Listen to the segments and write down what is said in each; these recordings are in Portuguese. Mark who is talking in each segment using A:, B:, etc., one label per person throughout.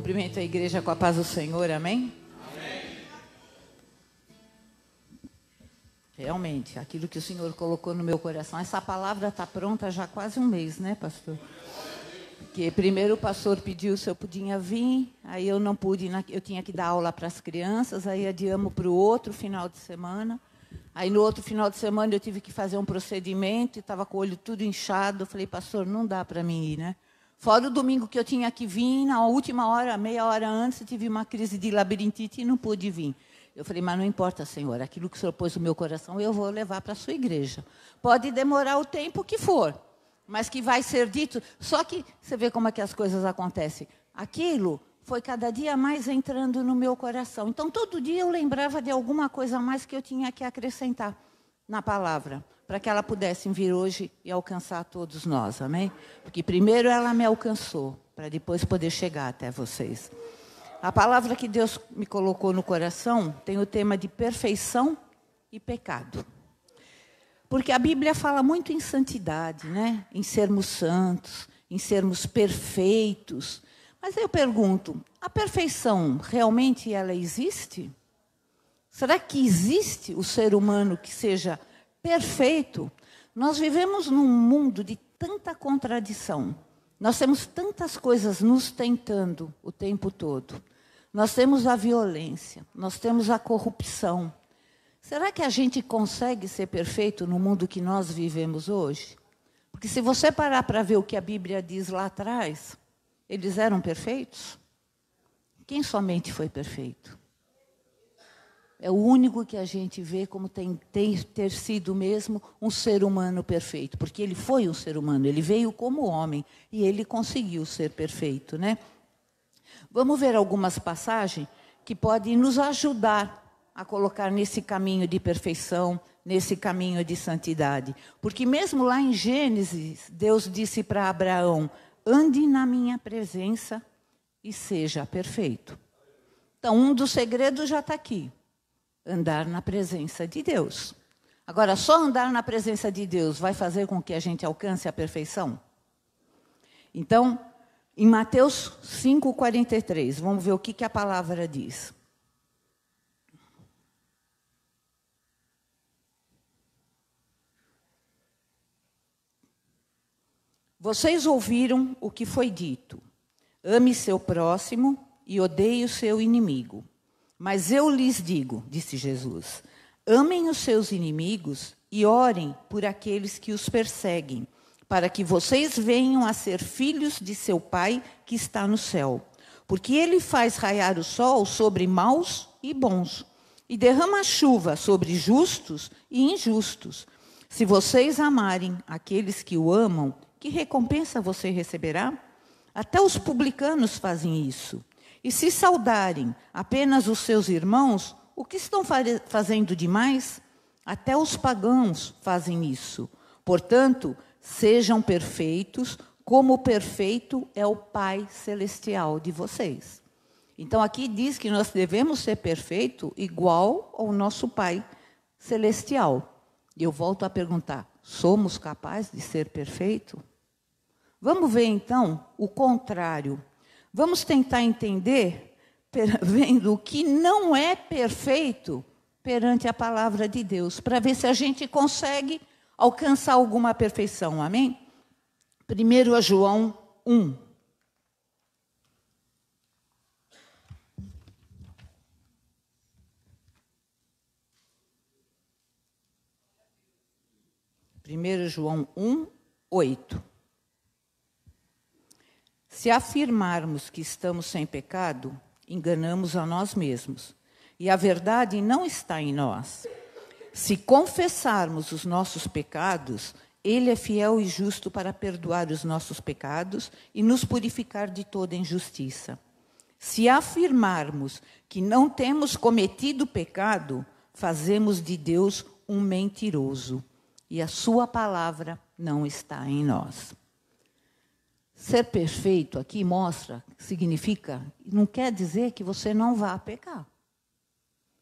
A: Cumprimento a igreja com a paz do Senhor, amém?
B: Amém.
A: Realmente, aquilo que o Senhor colocou no meu coração, essa palavra está pronta já há quase um mês, né, pastor? Porque primeiro o pastor pediu se eu podia vir, aí eu não pude, eu tinha que dar aula para as crianças, aí adiamos para o outro final de semana. Aí no outro final de semana eu tive que fazer um procedimento, estava com o olho tudo inchado, eu falei, pastor, não dá para mim ir, né? Fora o domingo que eu tinha que vir, na última hora, meia hora antes, eu tive uma crise de labirintite e não pude vir. Eu falei, mas não importa, Senhor, aquilo que o Senhor pôs no meu coração, eu vou levar para a sua igreja. Pode demorar o tempo que for, mas que vai ser dito. Só que você vê como é que as coisas acontecem. Aquilo foi cada dia mais entrando no meu coração. Então, todo dia eu lembrava de alguma coisa a mais que eu tinha que acrescentar na palavra, para que ela pudesse vir hoje e alcançar todos nós, amém? Porque primeiro ela me alcançou, para depois poder chegar até vocês. A palavra que Deus me colocou no coração tem o tema de perfeição e pecado. Porque a Bíblia fala muito em santidade, né? Em sermos santos, em sermos perfeitos. Mas eu pergunto, a perfeição realmente ela existe? Será que existe o ser humano que seja perfeito? Nós vivemos num mundo de tanta contradição. Nós temos tantas coisas nos tentando o tempo todo. Nós temos a violência, nós temos a corrupção. Será que a gente consegue ser perfeito no mundo que nós vivemos hoje? Porque se você parar para ver o que a Bíblia diz lá atrás, eles eram perfeitos? Quem somente foi perfeito? É o único que a gente vê como ter sido mesmo um ser humano perfeito. Porque ele foi um ser humano, ele veio como homem e ele conseguiu ser perfeito, né? Vamos ver algumas passagens que podem nos ajudar a colocar nesse caminho de perfeição, nesse caminho de santidade. Porque mesmo lá em Gênesis, Deus disse para Abraão, ande na minha presença e seja perfeito. Então, um dos segredos já está aqui. Andar na presença de Deus. Agora, só andar na presença de Deus vai fazer com que a gente alcance a perfeição? Então, em Mateus 5:43, vamos ver o que a palavra diz. Vocês ouviram o que foi dito. Ame seu próximo e odeie o seu inimigo. Mas eu lhes digo, disse Jesus, amem os seus inimigos e orem por aqueles que os perseguem, para que vocês venham a ser filhos de seu Pai que está no céu. Porque ele faz raiar o sol sobre maus e bons, e derrama chuva sobre justos e injustos. Se vocês amarem aqueles que o amam, que recompensa você receberá? Até os publicanos fazem isso. E se saudarem apenas os seus irmãos, o que estão fazendo demais? Até os pagãos fazem isso. Portanto, sejam perfeitos, como perfeito é o Pai Celestial de vocês. Então, aqui diz que nós devemos ser perfeitos igual ao nosso Pai Celestial. E eu volto a perguntar, somos capazes de ser perfeitos? Vamos ver, então, o contrário. Vamos tentar entender, vendo o que não é perfeito perante a palavra de Deus, para ver se a gente consegue alcançar alguma perfeição, amém? 1 João 1. João 1, 8. Se afirmarmos que estamos sem pecado, enganamos a nós mesmos, e a verdade não está em nós. Se confessarmos os nossos pecados, ele é fiel e justo para perdoar os nossos pecados e nos purificar de toda injustiça. Se afirmarmos que não temos cometido pecado, fazemos de Deus um mentiroso, e a sua palavra não está em nós. Ser perfeito aqui mostra, significa, não quer dizer que você não vá pecar.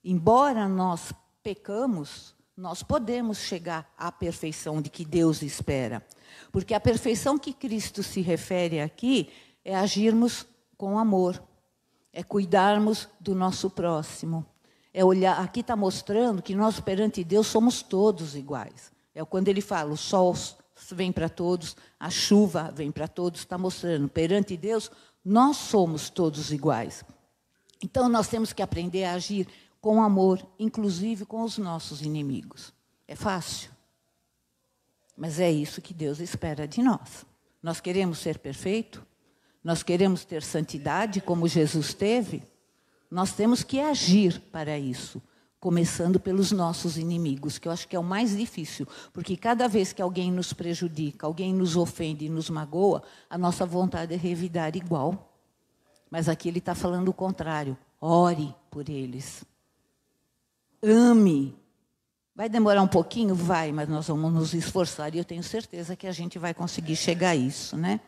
A: Embora nós pecamos, nós podemos chegar à perfeição de que Deus espera. Porque a perfeição que Cristo se refere aqui é agirmos com amor, é cuidarmos do nosso próximo. É olhar, aqui está mostrando que nós perante Deus somos todos iguais. É quando ele fala, o sol vem para todos, a chuva vem para todos, está mostrando, perante Deus, nós somos todos iguais. Então, nós temos que aprender a agir com amor, inclusive com os nossos inimigos. É fácil? Mas é isso que Deus espera de nós. Nós queremos ser perfeitos? Nós queremos ter santidade como Jesus teve? Nós temos que agir para isso, começando pelos nossos inimigos, que eu acho que é o mais difícil, porque cada vez que alguém nos prejudica, alguém nos ofende e nos magoa, a nossa vontade é revidar igual. Mas aqui ele está falando o contrário. Ore por eles. Ame. Vai demorar um pouquinho? Vai, mas nós vamos nos esforçar e eu tenho certeza que a gente vai conseguir chegar a isso, né?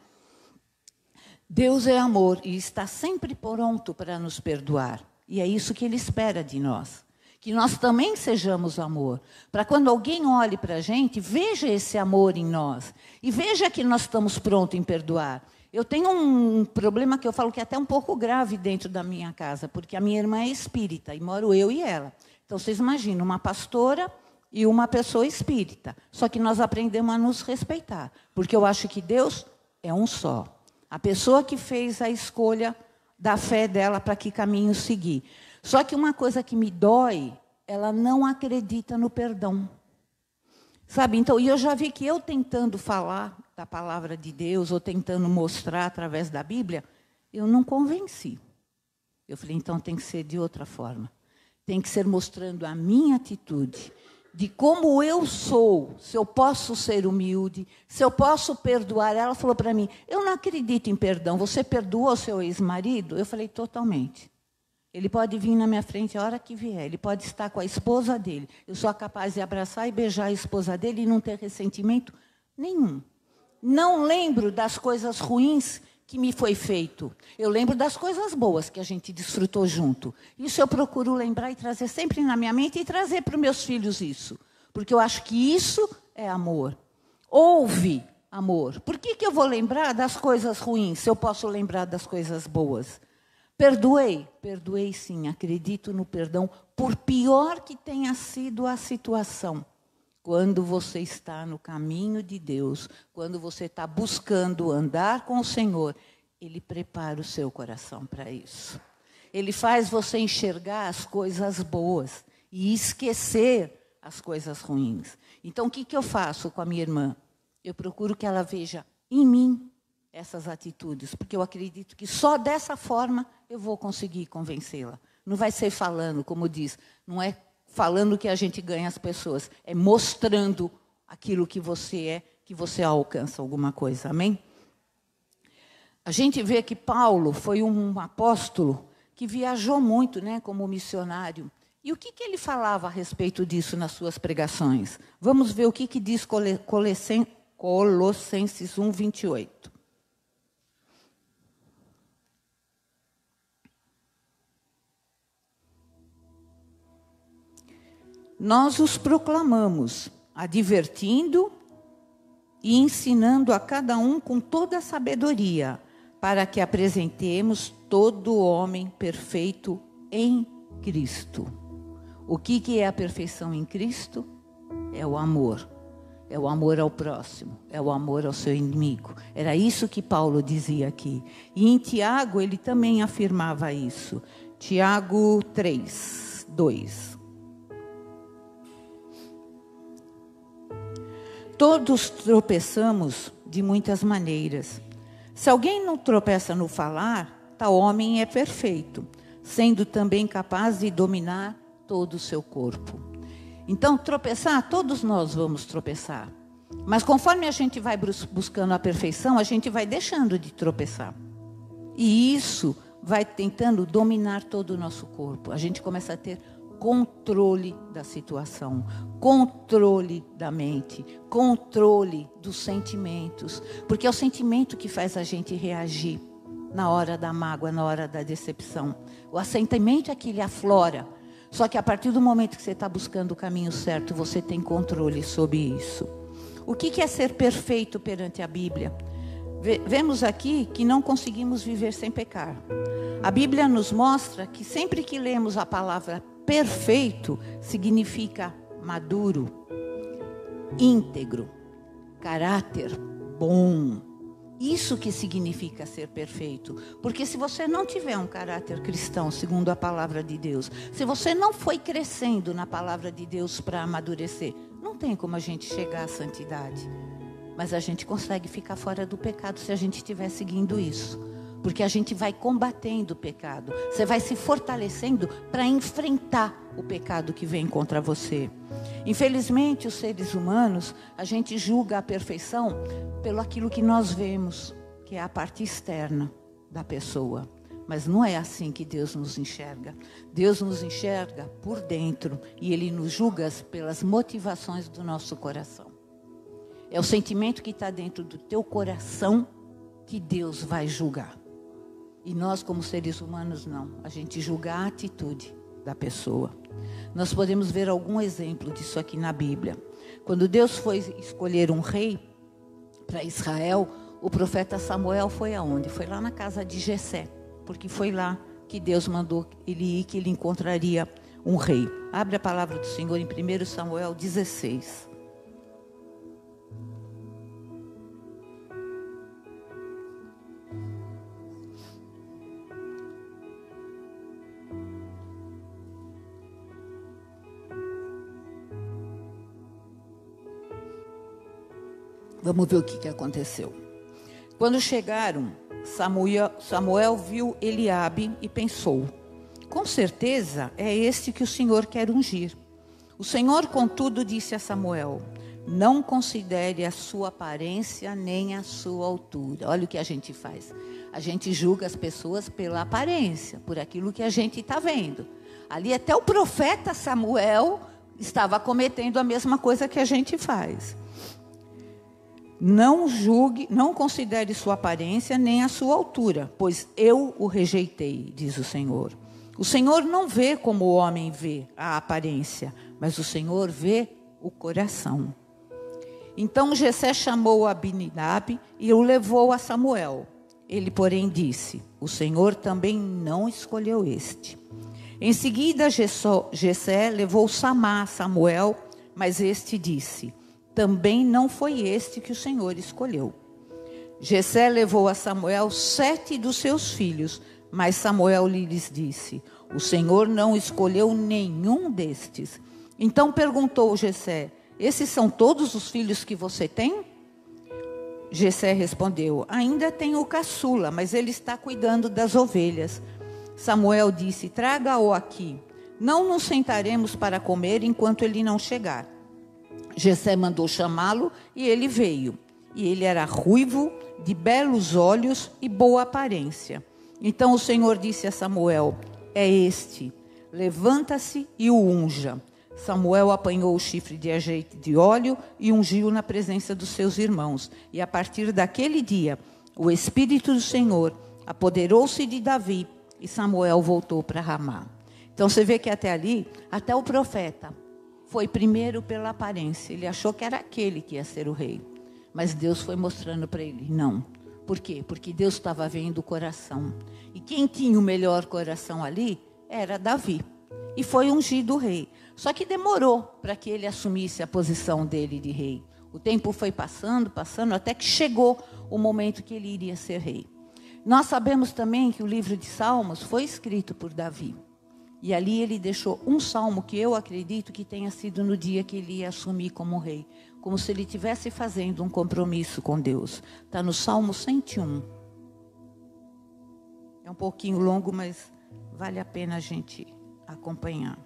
A: Deus é amor e está sempre pronto para nos perdoar. E é isso que Ele espera de nós. Que nós também sejamos amor. Para quando alguém olhe para a gente, veja esse amor em nós. E veja que nós estamos prontos em perdoar. Eu tenho um problema que eu falo que é até um pouco grave dentro da minha casa, porque a minha irmã é espírita e moro eu e ela. Então, vocês imaginam, uma pastora e uma pessoa espírita. Só que nós aprendemos a nos respeitar, porque eu acho que Deus é um só. A pessoa que fez a escolha da fé dela para que caminho seguir. Só que uma coisa que me dói, ela não acredita no perdão. Sabe, então, e eu já vi que eu tentando falar da palavra de Deus, ou tentando mostrar através da Bíblia, eu não convenci. Eu falei, então tem que ser de outra forma. Tem que ser mostrando a minha atitude, de como eu sou, se eu posso ser humilde, se eu posso perdoar. Ela falou para mim, eu não acredito em perdão, você perdoou seu ex-marido? Eu falei, totalmente. Ele pode vir na minha frente a hora que vier, ele pode estar com a esposa dele. Eu sou capaz de abraçar e beijar a esposa dele e não ter ressentimento nenhum. Não lembro das coisas ruins que me foi feito. Eu lembro das coisas boas que a gente desfrutou junto. Isso eu procuro lembrar e trazer sempre na minha mente e trazer para os meus filhos isso. Porque eu acho que isso é amor. Houve amor. Por que eu vou lembrar das coisas ruins se eu posso lembrar das coisas boas? Perdoei? Perdoei sim, acredito no perdão, por pior que tenha sido a situação. Quando você está no caminho de Deus, quando você está buscando andar com o Senhor, Ele prepara o seu coração para isso. Ele faz você enxergar as coisas boas e esquecer as coisas ruins. Então, o que eu faço com a minha irmã? Eu procuro que ela veja em mim essas atitudes, porque eu acredito que só dessa forma eu vou conseguir convencê-la. Não vai ser falando, como diz, não é falando que a gente ganha as pessoas, é mostrando aquilo que você é, que você alcança alguma coisa, amém? A gente vê que Paulo foi um apóstolo que viajou muito, né, como missionário. E o que ele falava a respeito disso nas suas pregações? Vamos ver o que diz Colossenses 1, 28. Nós os proclamamos, advertindo e ensinando a cada um com toda a sabedoria, para que apresentemos todo homem perfeito em Cristo. O que é a perfeição em Cristo? É o amor. É o amor ao próximo, é o amor ao seu inimigo. Era isso que Paulo dizia aqui. E em Tiago ele também afirmava isso. Tiago 3, 2. Todos tropeçamos de muitas maneiras. Se alguém não tropeça no falar, tal homem é perfeito, sendo também capaz de dominar todo o seu corpo. Então, tropeçar, todos nós vamos tropeçar. Mas conforme a gente vai buscando a perfeição, a gente vai deixando de tropeçar. E isso vai tentando dominar todo o nosso corpo. A gente começa a ter controle da situação, controle da mente, controle dos sentimentos. Porque é o sentimento que faz a gente reagir na hora da mágoa, na hora da decepção. O sentimento é que ele aflora. Só que a partir do momento que você está buscando o caminho certo, você tem controle sobre isso. O que é ser perfeito perante a Bíblia? Vemos aqui que não conseguimos viver sem pecar. A Bíblia nos mostra que sempre que lemos a palavra perfeito, significa maduro, íntegro, caráter bom. Isso que significa ser perfeito. Porque se você não tiver um caráter cristão, segundo a palavra de Deus, se você não foi crescendo na palavra de Deus para amadurecer, não tem como a gente chegar à santidade. Mas a gente consegue ficar fora do pecado se a gente estiver seguindo isso. Porque a gente vai combatendo o pecado. Você vai se fortalecendo para enfrentar o pecado que vem contra você. Infelizmente, os seres humanos, a gente julga a perfeição pelo aquilo que nós vemos, que é a parte externa da pessoa. Mas não é assim que Deus nos enxerga. Deus nos enxerga por dentro e Ele nos julga pelas motivações do nosso coração. É o sentimento que está dentro do teu coração que Deus vai julgar. E nós, como seres humanos, não. A gente julga a atitude da pessoa. Nós podemos ver algum exemplo disso aqui na Bíblia. Quando Deus foi escolher um rei para Israel, o profeta Samuel foi aonde? Foi lá na casa de Jessé, porque foi lá que Deus mandou ele ir, que ele encontraria um rei. Abre a palavra do Senhor em 1 Samuel 16. Vamos ver o que aconteceu. Quando chegaram, Samuel viu Eliabe e pensou: com certeza é este que o Senhor quer ungir. O Senhor, contudo, disse a Samuel: não considere a sua aparência nem a sua altura. Olha o que a gente faz. A gente julga as pessoas pela aparência, por aquilo que a gente está vendo. Ali até o profeta Samuel estava cometendo a mesma coisa que a gente faz. Não julgue, não considere sua aparência nem a sua altura, pois eu o rejeitei, diz o Senhor. O Senhor não vê como o homem vê a aparência, mas o Senhor vê o coração. Então Jessé chamou Abinadab e o levou a Samuel. Ele, porém, disse: o Senhor também não escolheu este. Em seguida, Jessé levou Samá a Samuel, mas este disse: também não foi este que o Senhor escolheu. Jessé levou a Samuel 7 dos seus filhos, mas Samuel lhes disse: o Senhor não escolheu nenhum destes. Então perguntou Jessé: esses são todos os filhos que você tem? Jessé respondeu: ainda tenho o caçula, mas ele está cuidando das ovelhas. Samuel disse: traga-o aqui. Não nos sentaremos para comer enquanto ele não chegar. Jessé mandou chamá-lo e ele veio. E ele era ruivo, de belos olhos e boa aparência. Então o Senhor disse a Samuel: é este, levanta-se e o unja. Samuel apanhou o chifre de azeite de óleo e ungiu na presença dos seus irmãos. E a partir daquele dia, o Espírito do Senhor apoderou-se de Davi e Samuel voltou para Ramá. Então você vê que até ali, até o profeta foi primeiro pela aparência. Ele achou que era aquele que ia ser o rei. Mas Deus foi mostrando para ele: não. Por quê? Porque Deus estava vendo o coração. E quem tinha o melhor coração ali era Davi. E foi ungido rei. Só que demorou para que ele assumisse a posição dele de rei. O tempo foi passando, até que chegou o momento que ele iria ser rei. Nós sabemos também que o livro de Salmos foi escrito por Davi. E ali ele deixou um salmo que eu acredito que tenha sido no dia que ele ia assumir como rei. Como se ele estivesse fazendo um compromisso com Deus. Está no Salmo 101. É um pouquinho longo, mas vale a pena a gente acompanhar.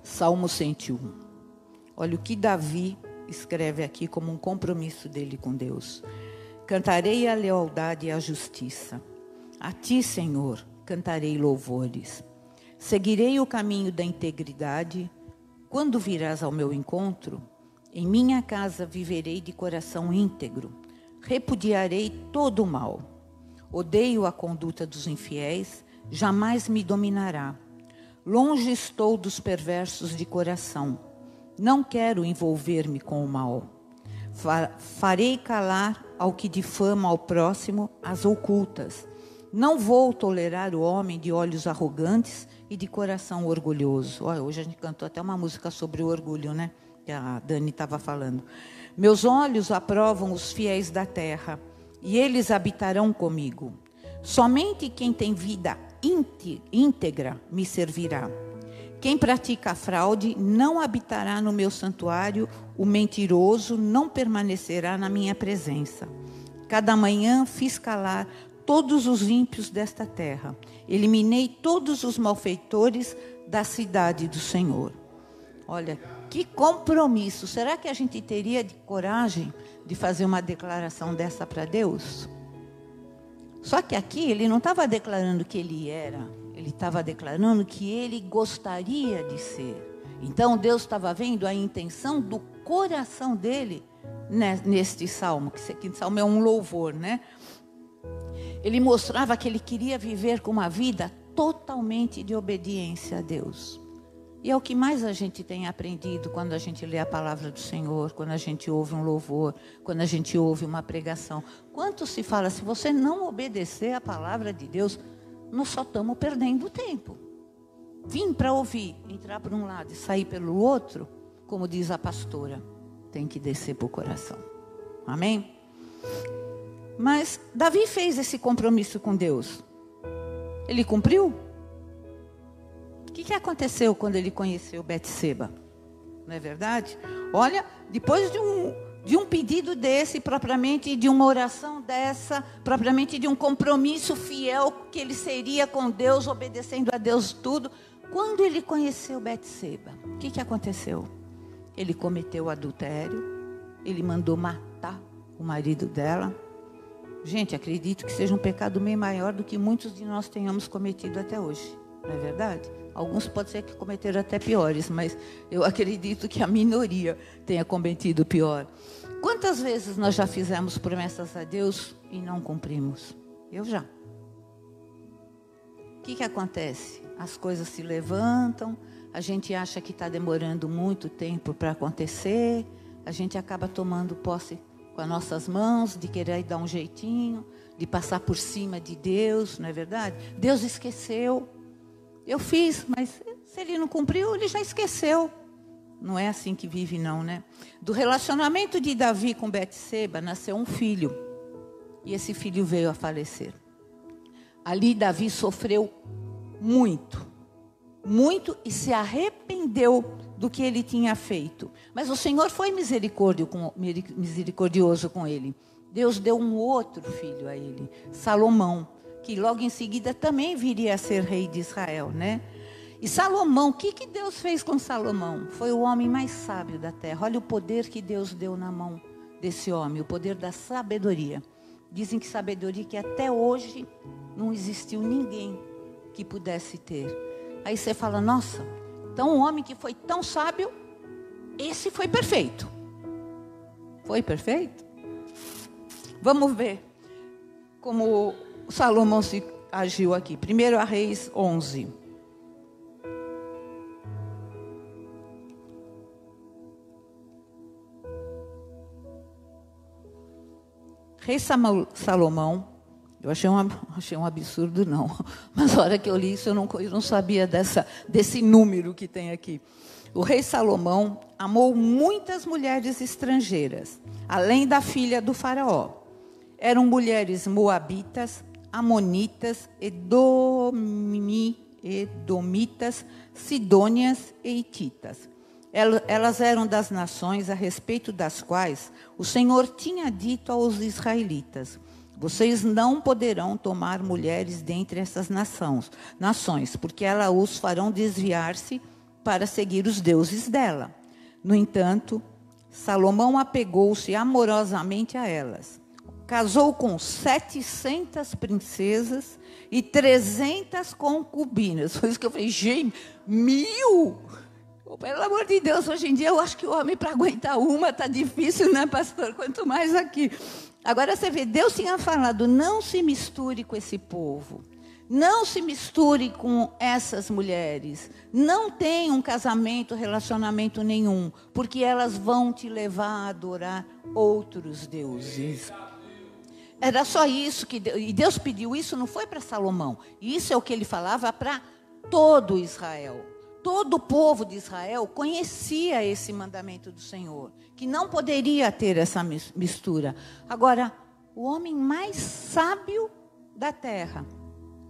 A: Salmo 101. Olha o que Davi escreve aqui como um compromisso dele com Deus. Cantarei a lealdade e a justiça. A ti, Senhor, cantarei louvores. Seguirei o caminho da integridade. Quando virás ao meu encontro, Em minha casa viverei de coração íntegro. Repudiarei todo o mal. Odeio a conduta dos infiéis, jamais me dominará. Longe estou dos perversos de coração. Não quero envolver-me com o mal. Farei calar ao que difama ao próximo as ocultas. Não vou tolerar o homem de olhos arrogantes e de coração orgulhoso. Olha, hoje a gente cantou até uma música sobre o orgulho, né? Que a Dani estava falando. Meus olhos aprovam os fiéis da terra, e eles habitarão comigo. Somente quem tem vida íntegra me servirá. Quem pratica a fraude não habitará no meu santuário, o mentiroso não permanecerá na minha presença. Cada manhã fiz calar todos os ímpios desta terra. Eliminei todos os malfeitores da cidade do Senhor. Olha, que compromisso. Será que a gente teria coragem de fazer uma declaração dessa para Deus? Só que aqui ele não estava declarando que ele era, ele estava declarando que ele gostaria de ser. Então Deus estava vendo a intenção do coração dele neste salmo, que salmo é um louvor, né? Ele mostrava que ele queria viver com uma vida totalmente de obediência a Deus. E é o que mais a gente tem aprendido quando a gente lê a palavra do Senhor, quando a gente ouve um louvor, quando a gente ouve uma pregação. Quanto se fala, se você não obedecer a palavra de Deus, nós só estamos perdendo tempo. Vim para ouvir, entrar por um lado e sair pelo outro, como diz a pastora, tem que descer para o coração. Amém? Mas Davi fez esse compromisso com Deus. Ele cumpriu? O que aconteceu quando ele conheceu Betseba? Não é verdade? Olha, depois de um pedido desse, propriamente de uma oração dessa, propriamente de um compromisso fiel que ele seria com Deus, obedecendo a Deus tudo, quando ele conheceu Betseba, o que aconteceu? Ele cometeu adultério, ele mandou matar o marido dela. Gente, acredito que seja um pecado bem maior do que muitos de nós tenhamos cometido até hoje. Não é verdade? Alguns pode ser que cometeram até piores, mas eu acredito que a minoria tenha cometido pior. Quantas vezes nós já fizemos promessas a Deus e não cumprimos? Eu já. O que acontece? As coisas se levantam, a gente acha que está demorando muito tempo para acontecer, a gente acaba tomando posse com as nossas mãos, de querer dar um jeitinho, de passar por cima de Deus, não é verdade? Deus esqueceu. Eu fiz, mas se ele não cumpriu, ele já esqueceu. Não é assim que vive, não, né? Do relacionamento de Davi com Betseba, nasceu um filho. E esse filho veio a falecer. Ali Davi sofreu muito. Muito e se arrependeu do que ele tinha feito. Mas o Senhor foi misericordioso com ele. Deus deu um outro filho a ele, Salomão, que logo em seguida também viria a ser rei de Israel, né? E Salomão, o que Deus fez com Salomão? Foi o homem mais sábio da terra. Olha o poder que Deus deu na mão desse homem, o poder da sabedoria. Dizem que sabedoria que até hoje não existiu ninguém que pudesse ter. Aí você fala, nossa, então um homem que foi tão sábio, esse foi perfeito. Foi perfeito? Vamos ver como Salomão se agiu aqui. 1 Reis 11. Rei Salomão, eu achei um absurdo, não. Mas a hora que eu li isso, eu não sabia desse número que tem aqui. O rei Salomão amou muitas mulheres estrangeiras, além da filha do faraó. Eram mulheres moabitas, amonitas, edomitas, sidônias e hititas. Elas eram das nações a respeito das quais o Senhor tinha dito aos israelitas: vocês não poderão tomar mulheres dentre essas nações, porque elas os farão desviar-se para seguir os deuses dela. No entanto, Salomão apegou-se amorosamente a elas. Casou com 700 princesas e 300 concubinas. Foi isso que eu falei, gente, 1000? Pelo amor de Deus, hoje em dia eu acho que o homem para aguentar uma está difícil, né, pastor? Quanto mais aqui. Agora você vê, Deus tinha falado, não se misture com esse povo. Não se misture com essas mulheres. Não tenha um casamento, relacionamento nenhum. Porque elas vão te levar a adorar outros deuses. Era só isso que Deus, e Deus pediu isso, não foi para Salomão. Isso é o que ele falava para todo Israel. Todo o povo de Israel conhecia esse mandamento do Senhor, que não poderia ter essa mistura. Agora, o homem mais sábio da terra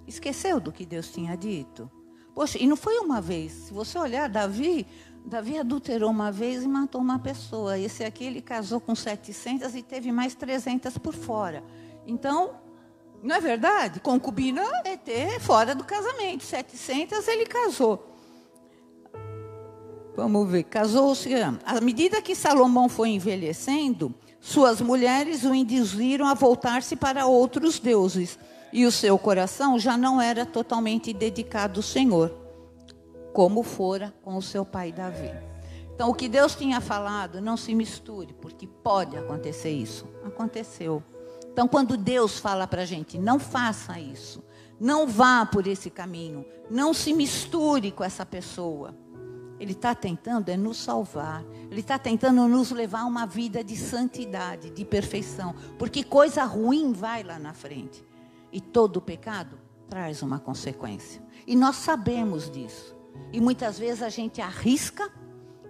A: esqueceu do que Deus tinha dito. Poxa, e não foi uma vez. Se você olhar, Davi adulterou uma vez e matou uma pessoa. Esse aqui, ele casou com 700 e teve mais 300 por fora. Então, não é verdade? Concubina é ter fora do casamento. 700 ele casou. Vamos ver, casou-se. À medida que Salomão foi envelhecendo, suas mulheres o induziram a voltar-se para outros deuses. E o seu coração já não era totalmente dedicado ao Senhor, como fora com o seu pai Davi. Então, o que Deus tinha falado, não se misture, porque pode acontecer isso. Aconteceu. Então, quando Deus fala para a gente, não faça isso, não vá por esse caminho, não se misture com essa pessoa. Ele está tentando nos salvar. Ele está tentando nos levar a uma vida de santidade, de perfeição. Porque coisa ruim vai lá na frente. E todo pecado traz uma consequência. E nós sabemos disso. E muitas vezes a gente arrisca,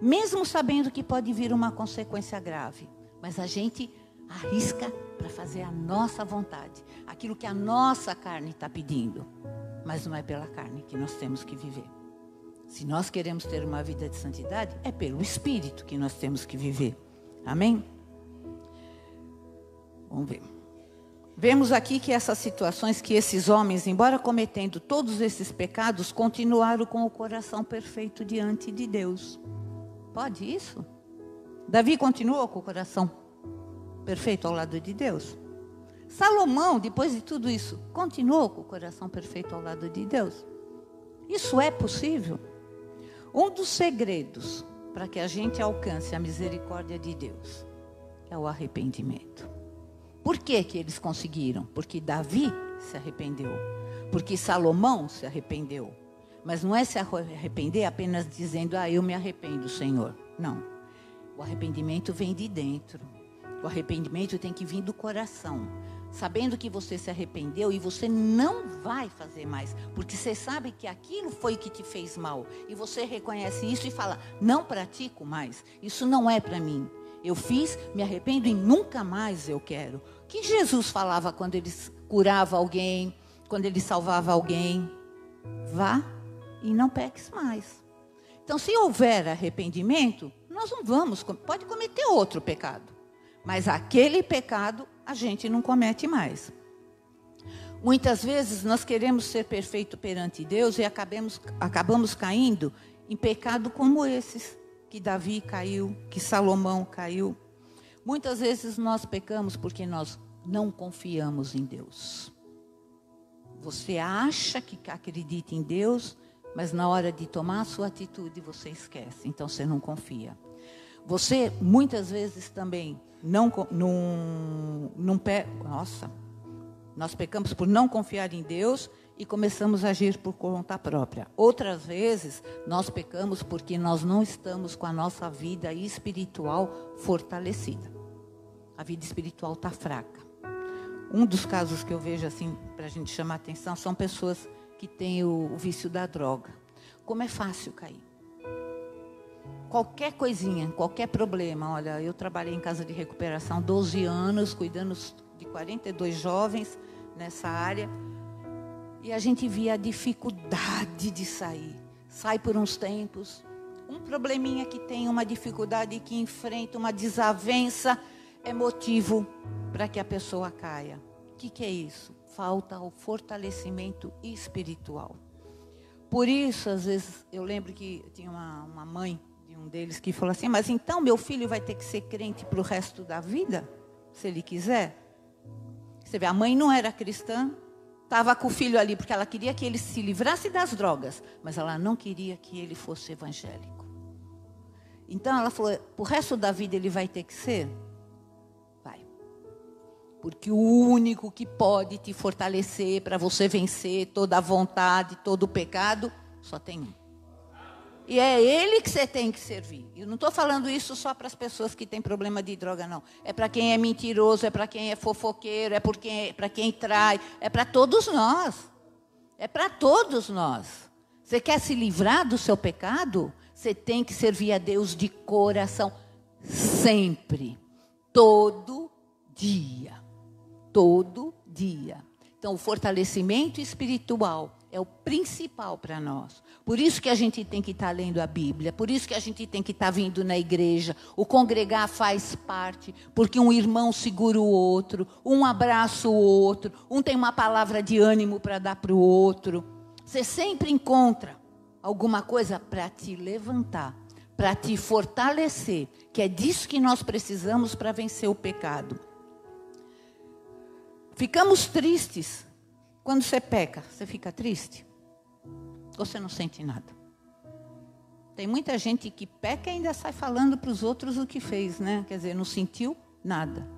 A: mesmo sabendo que pode vir uma consequência grave. Mas a gente arrisca para fazer a nossa vontade. Aquilo que a nossa carne está pedindo. Mas não é pela carne que nós temos que viver. Se nós queremos ter uma vida de santidade, é pelo Espírito que nós temos que viver. Amém? Vamos ver. Vemos aqui que essas situações, que esses homens, embora cometendo todos esses pecados, continuaram com o coração perfeito diante de Deus. Pode isso? Davi continuou com o coração perfeito ao lado de Deus. Salomão, depois de tudo isso, continuou com o coração perfeito ao lado de Deus. Isso é possível? Um dos segredos para que a gente alcance a misericórdia de Deus é o arrependimento. Por que que eles conseguiram? Porque Davi se arrependeu. Porque Salomão se arrependeu. Mas não é se arrepender apenas dizendo, eu me arrependo, Senhor. Não. O arrependimento vem de dentro. O arrependimento tem que vir do coração. Sabendo que você se arrependeu e você não vai fazer mais. Porque você sabe que aquilo foi o que te fez mal. E você reconhece isso e fala, não pratico mais. Isso não é para mim. Eu fiz, me arrependo e nunca mais eu quero. O que Jesus falava quando ele curava alguém, quando ele salvava alguém? Vá e não peques mais. Então, se houver arrependimento, nós não vamos, pode cometer outro pecado. Mas aquele pecado a gente não comete mais. Muitas vezes nós queremos ser perfeito perante Deus e acabamos caindo em pecado como esses, que Davi caiu, que Salomão caiu. Muitas vezes nós pecamos porque nós não confiamos em Deus. Você acha que acredita em Deus, mas na hora de tomar a sua atitude você esquece, então você não confia. Você muitas vezes também nós pecamos por não confiar em Deus e começamos a agir por conta própria. Outras vezes nós pecamos porque nós não estamos com a nossa vida espiritual fortalecida. A vida espiritual está fraca. Um dos casos que eu vejo assim, para a gente chamar a atenção, são pessoas que têm o vício da droga. Como é fácil cair. Qualquer coisinha, qualquer problema. Olha, eu trabalhei em casa de recuperação 12 anos, cuidando de 42 jovens nessa área. E a gente via a dificuldade de sair. Sai por uns tempos. Um probleminha que tem, uma dificuldade que enfrenta, uma desavença, é motivo para que a pessoa caia. O que é isso? Falta o fortalecimento espiritual. Por isso, às vezes, eu lembro que tinha uma mãe de um deles que falou assim, mas então meu filho vai ter que ser crente para o resto da vida? Se ele quiser? Você vê, a mãe não era cristã, estava com o filho ali porque ela queria que ele se livrasse das drogas, mas ela não queria que ele fosse evangélico. Então ela falou, o resto da vida ele vai ter que ser? Vai. Porque o único que pode te fortalecer para você vencer toda a vontade, todo o pecado, só tem um. E é ele que você tem que servir. Eu não estou falando isso só para as pessoas que têm problema de droga, não. É para quem é mentiroso, é para quem é fofoqueiro, é para quem trai, é para todos nós. É para todos nós. Você quer se livrar do seu pecado? Você tem que servir a Deus de coração. Sempre. Todo dia. Todo dia. Então, o fortalecimento espiritual é o principal para nós. Por isso que a gente tem que estar lendo a Bíblia. Por isso que a gente tem que estar vindo na igreja. O congregar faz parte. Porque um irmão segura o outro. Um abraça o outro. Um tem uma palavra de ânimo para dar para o outro. Você sempre encontra alguma coisa para te levantar. Para te fortalecer. Que é disso que nós precisamos para vencer o pecado. Ficamos tristes. Quando você peca, você fica triste? Ou você não sente nada? Tem muita gente que peca e ainda sai falando para os outros o que fez, né? Quer dizer, não sentiu nada.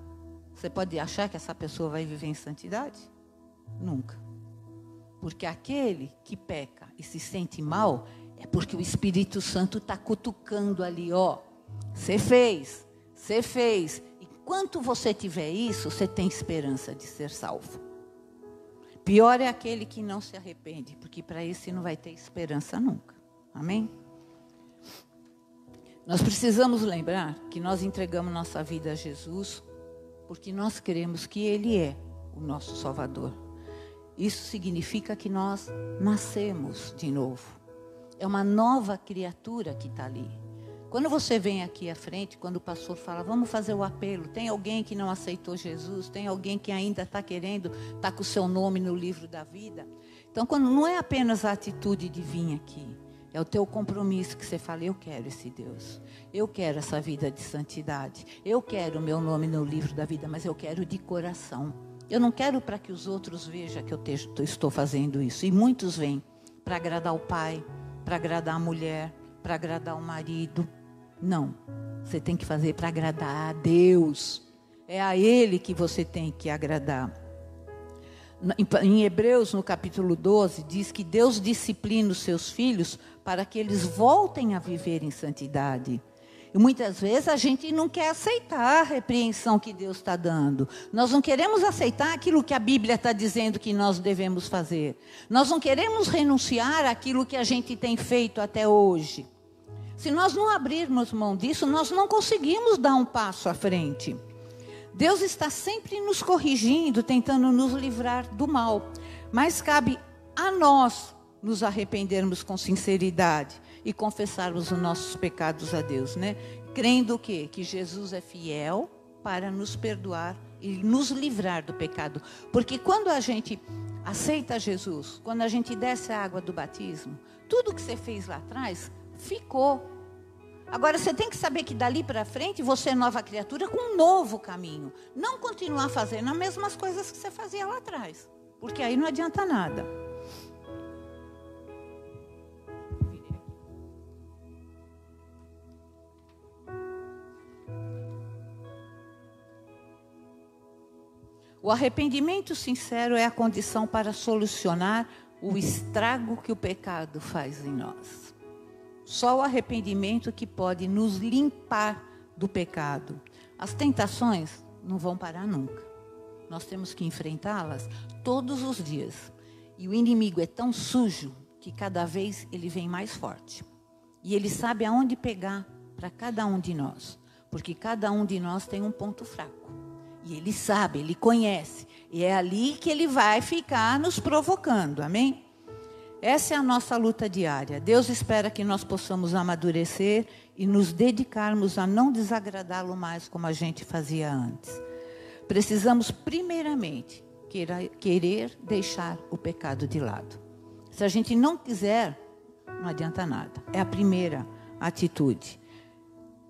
A: Você pode achar que essa pessoa vai viver em santidade? Nunca. Porque aquele que peca e se sente mal, é porque o Espírito Santo está cutucando ali, ó. Você fez, você fez. Enquanto você tiver isso, você tem esperança de ser salvo. Pior é aquele que não se arrepende, porque para esse não vai ter esperança nunca. Amém? Nós precisamos lembrar que nós entregamos nossa vida a Jesus, porque nós queremos que Ele é o nosso Salvador. Isso significa que nós nascemos de novo. É uma nova criatura que está ali. Quando você vem aqui à frente, quando o pastor fala, vamos fazer o apelo, tem alguém que não aceitou Jesus, tem alguém que ainda está querendo, está com o seu nome no livro da vida. Então, quando não é apenas a atitude de vir aqui, é o teu compromisso que você fala, eu quero esse Deus, eu quero essa vida de santidade, eu quero o meu nome no livro da vida, mas eu quero de coração. Eu não quero para que os outros vejam que eu estou fazendo isso. E muitos vêm para agradar o pai, para agradar a mulher, para agradar o marido. Não, você tem que fazer para agradar a Deus. É a Ele que você tem que agradar. Em Hebreus, no capítulo 12, diz que Deus disciplina os seus filhos para que eles voltem a viver em santidade. E muitas vezes a gente não quer aceitar a repreensão que Deus está dando. Nós não queremos aceitar aquilo que a Bíblia está dizendo que nós devemos fazer. Nós não queremos renunciar àquilo que a gente tem feito até hoje. Se nós não abrirmos mão disso, nós não conseguimos dar um passo à frente. Deus está sempre nos corrigindo, tentando nos livrar do mal. Mas cabe a nós nos arrependermos com sinceridade e confessarmos os nossos pecados a Deus, né? Crendo o quê? Que Jesus é fiel para nos perdoar e nos livrar do pecado. Porque quando a gente aceita Jesus, quando a gente desce a água do batismo, tudo que você fez lá atrás ficou. Agora você tem que saber que dali para frente você é nova criatura com um novo caminho. Não continuar fazendo as mesmas coisas que você fazia lá atrás. Porque aí não adianta nada. O arrependimento sincero é a condição para solucionar o estrago que o pecado faz em nós. Só o arrependimento que pode nos limpar do pecado. As tentações não vão parar nunca. Nós temos que enfrentá-las todos os dias. E o inimigo é tão sujo que cada vez ele vem mais forte. E ele sabe aonde pegar para cada um de nós. Porque cada um de nós tem um ponto fraco. E ele sabe, ele conhece. E é ali que ele vai ficar nos provocando. Amém? Essa é a nossa luta diária. Deus espera que nós possamos amadurecer e nos dedicarmos a não desagradá-lo mais como a gente fazia antes. Precisamos, primeiramente, querer deixar o pecado de lado. Se a gente não quiser, não adianta nada. É a primeira atitude.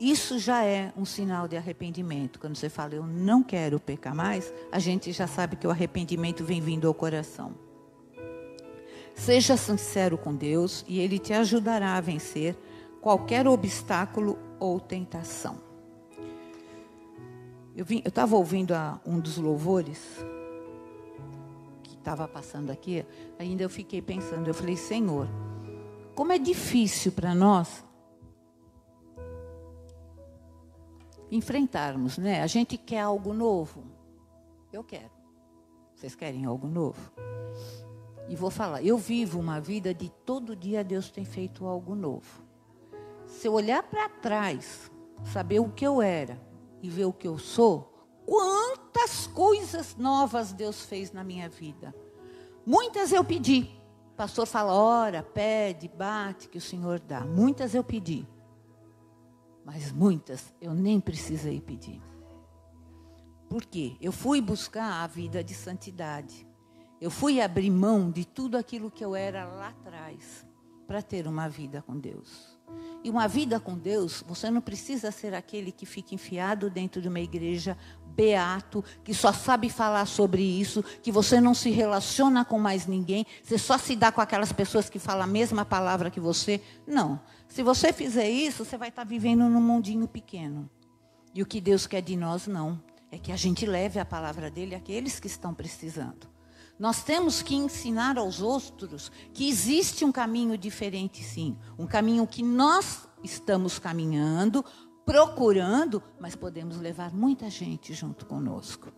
A: Isso já é um sinal de arrependimento. Quando você fala, eu não quero pecar mais, a gente já sabe que o arrependimento vem vindo ao coração. Seja sincero com Deus e Ele te ajudará a vencer qualquer obstáculo ou tentação. Eu estava ouvindo um dos louvores que estava passando aqui, ainda eu fiquei pensando, eu falei, Senhor, como é difícil para nós enfrentarmos, né? A gente quer algo novo. Eu quero. Vocês querem algo novo? E vou falar, eu vivo uma vida de todo dia Deus tem feito algo novo. Se eu olhar para trás, saber o que eu era e ver o que eu sou, quantas coisas novas Deus fez na minha vida. Muitas eu pedi. O pastor fala, ora, pede, bate, que o Senhor dá. Muitas eu pedi. Mas muitas eu nem precisei pedir. Por quê? Eu fui buscar a vida de santidade. Eu fui abrir mão de tudo aquilo que eu era lá atrás para ter uma vida com Deus. E uma vida com Deus, você não precisa ser aquele que fica enfiado dentro de uma igreja beato, que só sabe falar sobre isso, que você não se relaciona com mais ninguém, você só se dá com aquelas pessoas que falam a mesma palavra que você. Não. Se você fizer isso, você vai estar vivendo num mundinho pequeno. E o que Deus quer de nós, não. É que a gente leve a palavra dele àqueles que estão precisando. Nós temos que ensinar aos outros que existe um caminho diferente, sim. Um caminho que nós estamos caminhando, procurando, mas podemos levar muita gente junto conosco.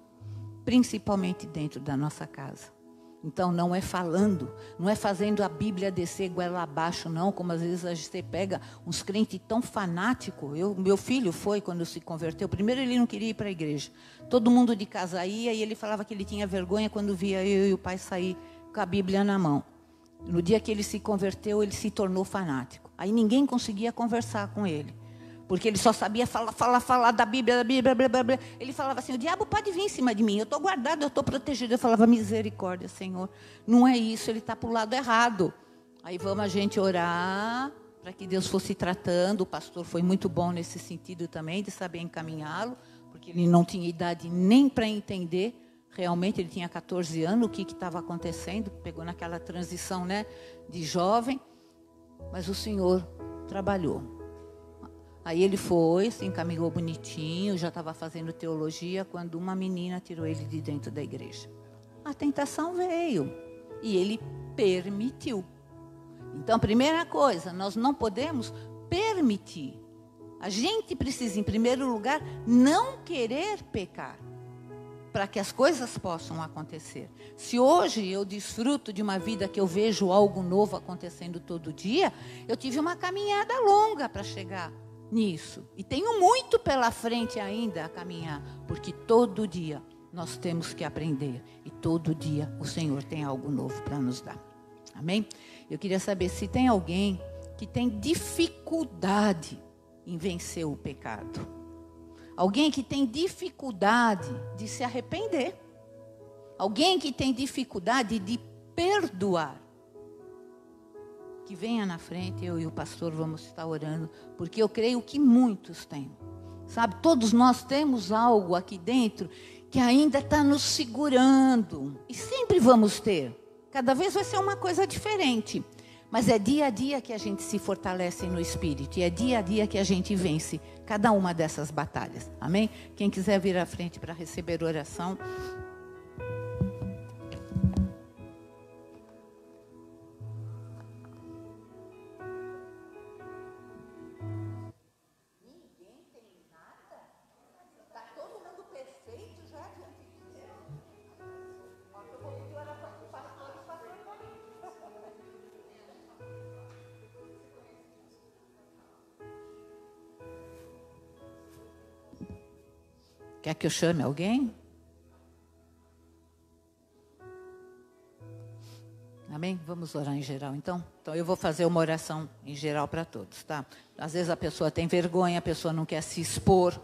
A: Principalmente dentro da nossa casa. Então, não é falando, não é fazendo a Bíblia descer goela abaixo, não. Como às vezes a gente pega uns crentes tão fanáticos. Meu filho foi, quando se converteu, primeiro ele não queria ir para a igreja. Todo mundo de casa ia e ele falava que ele tinha vergonha quando via eu e o pai sair com a Bíblia na mão. No dia que ele se converteu, ele se tornou fanático. Aí ninguém conseguia conversar com ele. Porque ele só sabia falar da Bíblia, blá, blá, blá. Ele falava assim, o diabo pode vir em cima de mim, eu estou guardado, eu estou protegido. Eu falava, misericórdia, Senhor. Não é isso, ele está para o lado errado. Aí vamos a gente orar para que Deus fosse tratando. O pastor foi muito bom nesse sentido também, de saber encaminhá-lo, porque ele não tinha idade nem para entender. Realmente ele tinha 14 anos, o que estava acontecendo. Pegou naquela transição, né, de jovem. Mas o Senhor trabalhou. Aí ele foi, se encaminhou bonitinho, já estava fazendo teologia, quando uma menina tirou ele de dentro da igreja. A tentação veio e ele permitiu. Então, a primeira coisa, nós não podemos permitir. A gente precisa, em primeiro lugar, não querer pecar, para que as coisas possam acontecer. Se hoje eu desfruto de uma vida que eu vejo algo novo acontecendo todo dia, eu tive uma caminhada longa para chegar nisso. E tenho muito pela frente ainda a caminhar, porque todo dia nós temos que aprender. E todo dia o Senhor tem algo novo para nos dar. Amém? Eu queria saber se tem alguém que tem dificuldade em vencer o pecado. Alguém que tem dificuldade de se arrepender. Alguém que tem dificuldade de perdoar. Que venha na frente, eu e o pastor vamos estar orando, porque eu creio que muitos têm. Sabe, todos nós temos algo aqui dentro que ainda está nos segurando. E sempre vamos ter. Cada vez vai ser uma coisa diferente. Mas é dia a dia que a gente se fortalece no Espírito. E é dia a dia que a gente vence cada uma dessas batalhas. Amém? Quem quiser vir à frente para receber oração. Quer que eu chame alguém? Amém? Vamos orar em geral, então? Então, eu vou fazer uma oração em geral para todos, tá? Às vezes a pessoa tem vergonha, a pessoa não quer se expor.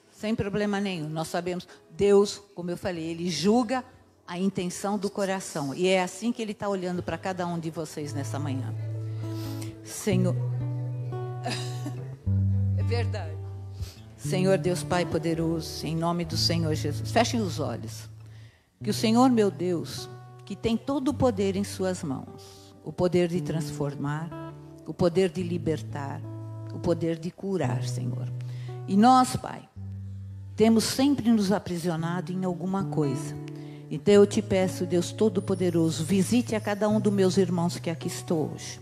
A: Sem problema nenhum. Nós sabemos, Deus, como eu falei, Ele julga a intenção do coração. E é assim que Ele está olhando para cada um de vocês nessa manhã. Senhor... É verdade. Senhor Deus Pai poderoso, em nome do Senhor Jesus, fechem os olhos. Que o Senhor, meu Deus, que tem todo o poder em suas mãos, o poder de transformar, o poder de libertar, o poder de curar, Senhor. E nós, Pai, temos sempre nos aprisionado em alguma coisa. Então eu te peço, Deus Todo-Poderoso, visite a cada um dos meus irmãos que aqui estou hoje.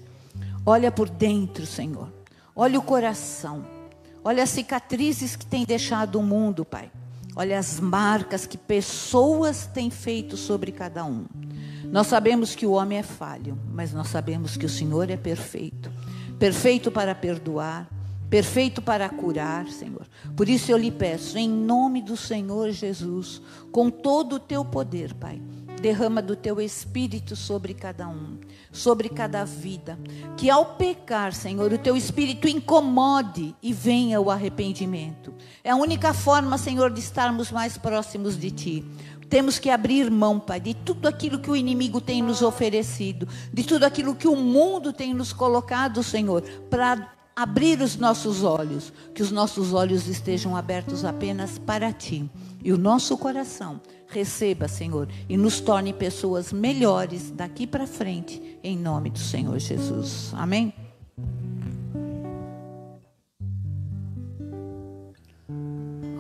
A: Olha por dentro, Senhor. Olha o coração. Olha as cicatrizes que tem deixado o mundo, Pai. Olha as marcas que pessoas têm feito sobre cada um. Nós sabemos que o homem é falho, mas nós sabemos que o Senhor é perfeito. Perfeito para perdoar, perfeito para curar, Senhor. Por isso eu lhe peço, em nome do Senhor Jesus, com todo o teu poder, Pai, derrama do teu Espírito sobre cada um, sobre cada vida. Que ao pecar, Senhor, o teu Espírito incomode e venha o arrependimento. É a única forma, Senhor, de estarmos mais próximos de Ti. Temos que abrir mão, Pai, de tudo aquilo que o inimigo tem nos oferecido, de tudo aquilo que o mundo tem nos colocado, Senhor, para abrir os nossos olhos, que os nossos olhos estejam abertos apenas para Ti. E o nosso coração receba, Senhor, e nos torne pessoas melhores daqui para frente, em nome do Senhor Jesus. Amém?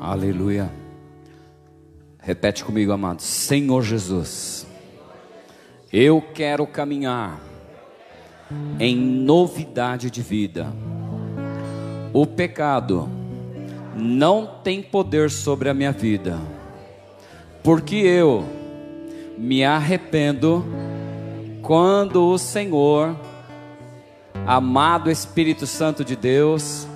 B: Aleluia. Repete comigo, amado. Senhor Jesus, eu quero caminhar em novidade de vida. O pecado não tem poder sobre a minha vida, porque eu me arrependo quando o Senhor, amado Espírito Santo de Deus,